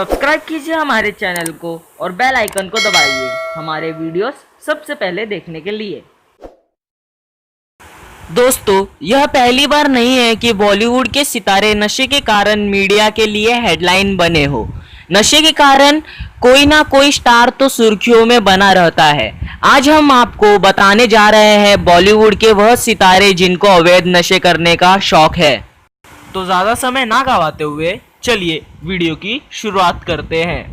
Subscribe कीजिए हमारे channel को और बेल आइकन को दबाइए हमारे वीडियोस सबसे पहले देखने के लिए। दोस्तों, यह पहली बार नहीं है कि बॉलीवुड के सितारे नशे के कारण मीडिया के लिए हेडलाइन बने हो। नशे के कारण कोई ना कोई स्टार तो सुर्खियों में बना रहता है। आज हम आपको बताने जा रहे हैं बॉलीवुड के वह सितारे जिनको अवैध नशे करने का शौक है। तो ज़्यादा समय ना गवाते हुए चलिए वीडियो की शुरुआत करते हैं।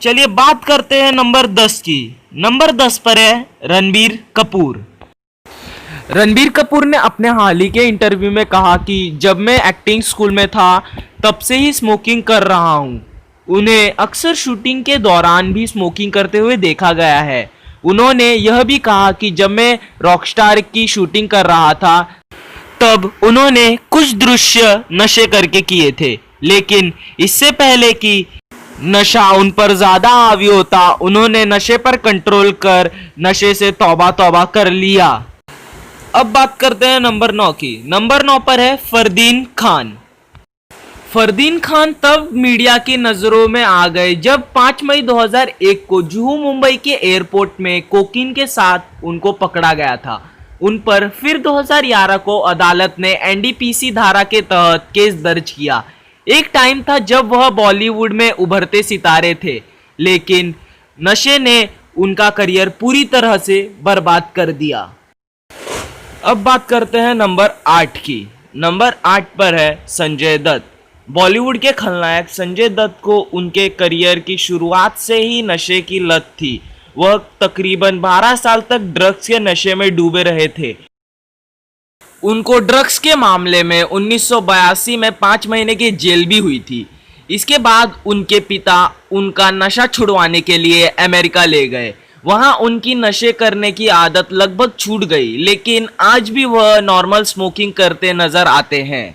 चलिए बात करते हैं नंबर 10 की। नंबर 10 पर है रणबीर कपूर। रणबीर कपूर ने अपने हाल ही के इंटरव्यू में कहा कि जब मैं एक्टिंग स्कूल में था तब से ही स्मोकिंग कर रहा हूं। उन्हें अक्सर शूटिंग के दौरान भी स्मोकिंग करते हुए देखा गया है। उन्होंने यह भी कहा कि जब मैं रॉकस्टार की शूटिंग कर रहा था तब उन्होंने कुछ दृश्य नशे करके किए थे, लेकिन इससे पहले कि नशा उन पर ज्यादा हावी होता उन्होंने नशे पर कंट्रोल कर नशे से तौबा तौबा कर लिया। अब बात करते हैं नंबर 9 की। नंबर 9 पर है फरदीन खान। फरदीन खान तब मीडिया की नजरों में आ गए जब 5 मई 2001 को जुहू मुंबई के एयरपोर्ट में कोकीन के साथ उनको पकड़ा गया था। उन पर फिर 2011 को अदालत ने एनडीपीसी धारा के तहत केस दर्ज किया। एक टाइम था जब वह बॉलीवुड में उभरते सितारे थे, लेकिन नशे ने उनका करियर पूरी तरह से बर्बाद कर दिया। अब बात करते हैं नंबर 8 की। नंबर 8 पर है संजय दत्त। बॉलीवुड के खलनायक संजय दत्त को उनके करियर की शुरुआत से ही नशे की लत थी। वह तकरीबन 12 साल तक ड्रग्स के नशे में डूबे रहे थे। उनको ड्रग्स के मामले में 1982 में 5 महीने की जेल भी हुई थी। इसके बाद उनके पिता उनका नशा छुड़वाने के लिए अमेरिका ले गए। वहां उनकी नशे करने की आदत लगभग छूट गई, लेकिन आज भी वह नॉर्मल स्मोकिंग करते नजर आते हैं।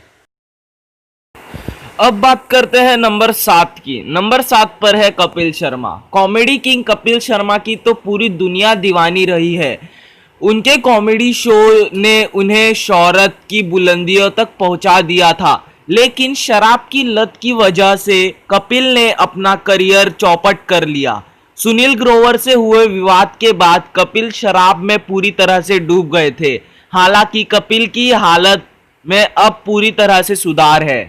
अब बात करते हैं नंबर 7 की। नंबर 7 पर है कपिल शर्मा। कॉमेडी किंग कपिल शर्मा की तो पूरी दुनिया दीवानी रही है। उनके कॉमेडी शो ने उन्हें शोहरत की बुलंदियों तक पहुंचा दिया था, लेकिन शराब की लत की वजह से कपिल ने अपना करियर चौपट कर लिया। सुनील ग्रोवर से हुए विवाद के बाद कपिल शराब में पूरी तरह से डूब गए थे। हालांकि कपिल की हालत में अब पूरी तरह से सुधार है।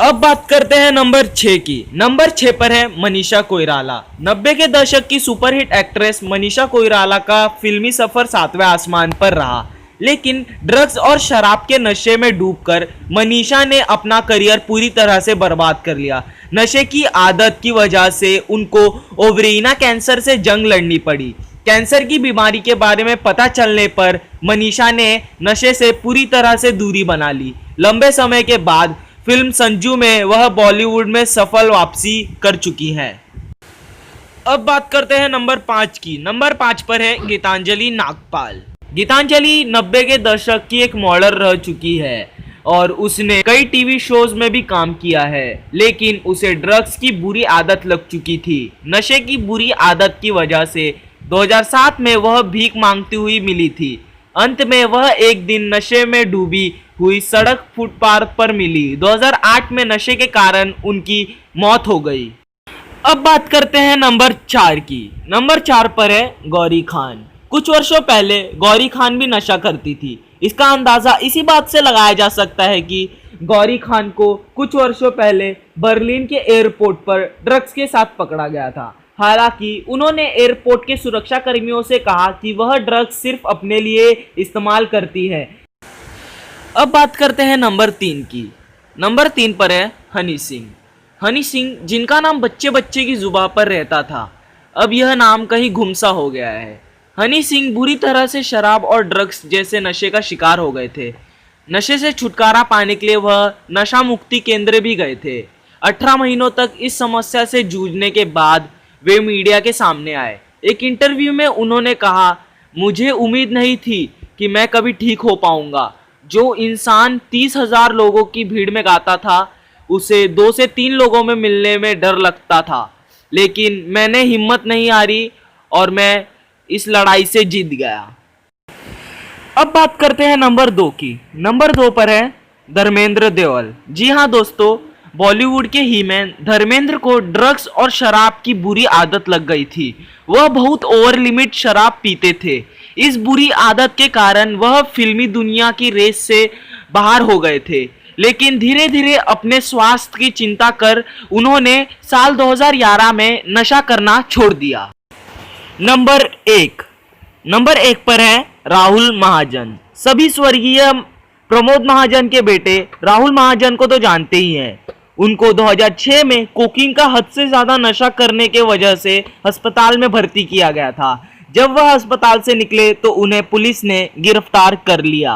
अब बात करते हैं नंबर 6 की। नंबर 6 पर है मनीषा कोइराला। 90 के दशक की सुपरहिट एक्ट्रेस मनीषा कोइराला का फिल्मी सफर 7वें आसमान पर रहा, लेकिन ड्रग्स और शराब के नशे में डूबकर मनीषा ने अपना करियर पूरी तरह से बर्बाद कर लिया। नशे की आदत की वजह से उनको ओवरीना कैंसर से जंग लड़नी पड़ी। कैंसर की बीमारी के बारे में पता चलने पर मनीषा ने नशे से पूरी तरह से दूरी बना ली। लंबे समय के बाद फिल्म संजू में वह बॉलीवुड में सफल वापसी कर चुकी हैं। अब बात करते हैं नंबर 5 की। नंबर 5 पर है गीतांजलि नागपाल। गीतांजलि 90 के दशक की एक मॉडल रह चुकी है और उसने कई टीवी शोज में भी काम किया है, लेकिन उसे ड्रग्स की बुरी आदत लग चुकी थी। नशे की बुरी आदत की वजह से 2007 में वह भीख मांगती हुई मिली थी। अंत में वह एक दिन नशे में डूबी हुई सड़क फुटपाथ पर मिली। 2008 में नशे के कारण उनकी मौत हो गई। अब बात करते हैं नंबर 4 की। नंबर 4 पर है गौरी खान। कुछ वर्षों पहले गौरी खान भी नशा करती थी। इसका अंदाजा इसी बात से लगाया जा सकता है कि गौरी खान को कुछ वर्षों पहले बर्लिन के एयरपोर्ट पर ड्रग्स के साथ पकड़ा गया था। हालांकि उन्होंने एयरपोर्ट के सुरक्षा कर्मियों से कहा कि वह ड्रग्स सिर्फ अपने लिए इस्तेमाल करती है। अब बात करते हैं नंबर 3 की। नंबर 3 पर है हनी सिंह। हनी सिंह, जिनका नाम बच्चे बच्चे की जुबान पर रहता था, अब यह नाम कहीं गुमसा हो गया है। हनी सिंह बुरी तरह से शराब और ड्रग्स जैसे नशे का शिकार हो गए थे। नशे से छुटकारा पाने के लिए वह नशा मुक्ति केंद्र भी गए थे। 18 महीनों तक इस समस्या से जूझने के बाद वे मीडिया के सामने आए। एक इंटरव्यू में उन्होंने कहा, मुझे उम्मीद नहीं थी कि मैं कभी ठीक हो पाऊंगा। जो इंसान 30,000 लोगों की भीड़ में गाता था, उसे 2 से 3 लोगों में मिलने में डर लगता था, लेकिन मैंने हिम्मत नहीं हारी और मैं इस लड़ाई से जीत गया। अब बात करते हैं नंबर 2 की। नंबर 2 पर है धर्मेंद्र देओल। जी हाँ दोस्तों, बॉलीवुड के हीमैन धर्मेंद्र को ड्रग्स और शराब की बुरी आदत लग गई थी। वह बहुत ओवर लिमिट शराब पीते थे। इस बुरी आदत के कारण वह फिल्मी दुनिया की रेस से बाहर हो गए थे, लेकिन धीरे धीरे अपने स्वास्थ्य की चिंता कर उन्होंने साल 2011 में नशा करना छोड़ दिया। नंबर 1 पर है राहुल महाजन। सभी स्वर्गीय प्रमोद महाजन के बेटे राहुल महाजन को तो जानते ही हैं। उनको 2006 में कोकीन का हद से ज्यादा नशा करने के वजह से अस्पताल में भर्ती किया गया था। जब वह अस्पताल से निकले तो उन्हें पुलिस ने गिरफ्तार कर लिया।